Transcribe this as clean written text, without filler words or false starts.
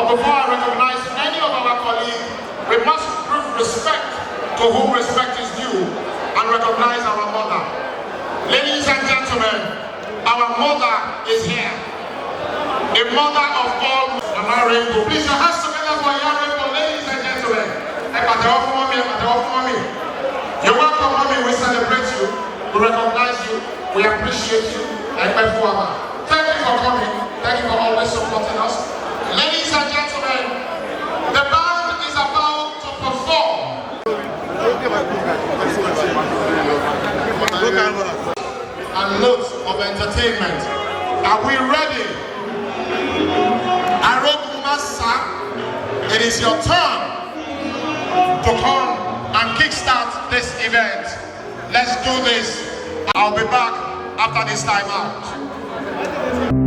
Before I recognize any of our colleagues, we must prove respect to whom respect is due and recognize our mother. Ladies and gentlemen, our mother is here. The mother of all Mama Rainbow. Please, your hands together for your Rainbow, ladies and gentlemen. You're welcome, mommy. We celebrate you. We recognize you. We appreciate you. Thank you for coming. Thank you for always supporting us. Ladies and gentlemen, the band is about to perform. And loads of entertainment. Are we ready? Arogumasa, it is your turn to come and kickstart this event. Let's do this. I'll be back after this time out.